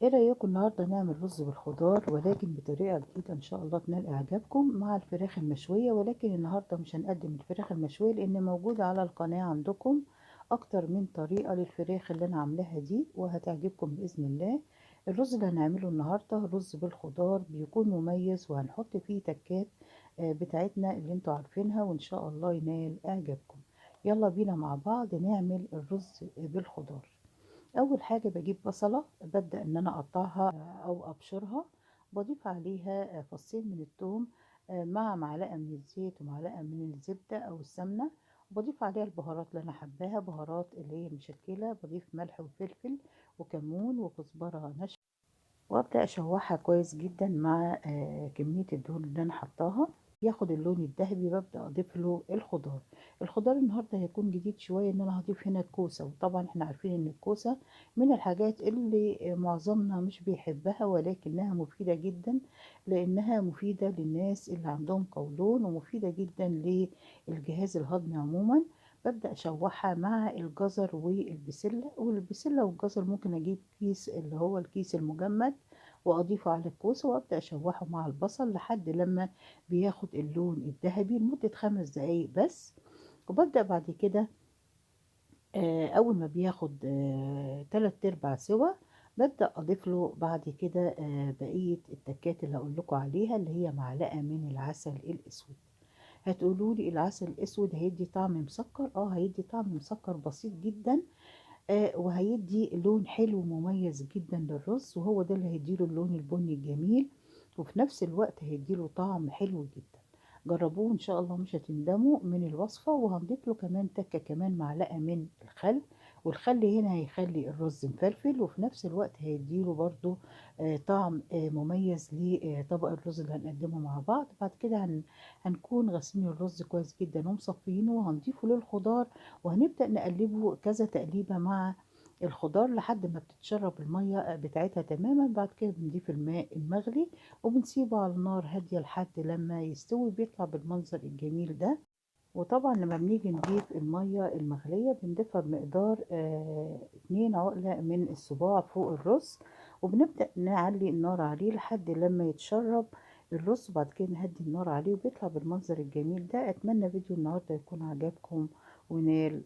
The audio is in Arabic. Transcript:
ايه رأيكم النهاردة نعمل رز بالخضار ولكن بطريقة جديدة ان شاء الله تنال اعجابكم مع الفراخ المشوية. ولكن النهاردة مش هنقدم الفراخ المشوية لان موجودة على القناة عندكم اكتر من طريقة للفراخ اللي انا عاملاها دي وهتعجبكم بإذن الله. الرز اللي هنعمله النهاردة رز بالخضار بيكون مميز وهنحط فيه تكات بتاعتنا اللي انتوا عارفينها وان شاء الله ينال اعجابكم. يلا بينا مع بعض نعمل الرز بالخضار. اول حاجه بجيب بصله ببدا ان انا اقطعها او ابشرها. بضيف عليها فصين من الثوم مع معلقه من الزيت ومعلقه من الزبده او السمنه. وبضيف عليها البهارات اللي انا حباها بهارات اللي هي مشكله. بضيف ملح وفلفل وكمون وكزبره ناشفه وابدا اشوحها كويس جدا مع كميه الدهون اللي انا حطاها. ياخد اللون الذهبي ببدا اضيف له الخضار. الخضار النهارده هيكون جديد شويه ان انا هضيف هنا الكوسه، وطبعا احنا عارفين ان الكوسه من الحاجات اللي معظمنا مش بيحبها ولكنها مفيده جدا، لانها مفيده للناس اللي عندهم قولون ومفيده جدا للجهاز الهضمي عموما. ببدأ أشوحها مع الجزر والبسلة والجزر. ممكن أجيب كيس اللي هو الكيس المجمد وأضيفه على الكوسة وأبدأ أشوحه مع البصل لحد لما بياخد اللون الذهبي لمدة 5 دقايق بس. وببدأ بعد كده أول ما بياخد 3/4 سوا ببدأ أضيف له بعد كده بقية التكات اللي هقول لكم عليها اللي هي معلقة من العسل الأسود. هتقولوا لي العسل الأسود هيدي طعم مسكر؟ هيدي طعم مسكر بسيط جدا، وهيدي لون حلو مميز جدا للرز، وهو ده اللي هيديله اللون البني الجميل، وفي نفس الوقت هيديله طعم حلو جدا. جربوه ان شاء الله مش هتندموا من الوصفة. وهنضيف له كمان تكة كمان معلقة من الخل. والخل هنا هيخلي الرز مفلفل وفي نفس الوقت هيديله برضو طعم مميز لطبق الرز اللي هنقدمه مع بعض. بعد كده هنكون غاسلين الرز كويس جدا ومصفينه وهنضيفه للخضار، وهنبدأ نقلبه كذا تقليبة مع الخضار لحد ما بتتشرب المية بتاعتها تماما. بعد كده بنضيف الماء المغلي وبنسيبه على نار هادية لحد لما يستوي بيطلع بالمنظر الجميل ده. وطبعا لما بنيجي نضيف المية المغلية بنضيفها بمقدار 2 عقلة من الصباع فوق الرز. وبنبدأ نعلي النار عليه لحد لما يتشرب الرز، وبعد كده نهدي النار عليه وبيطلع بالمنظر الجميل ده. أتمنى فيديو النهاردة يكون عجبكم ونال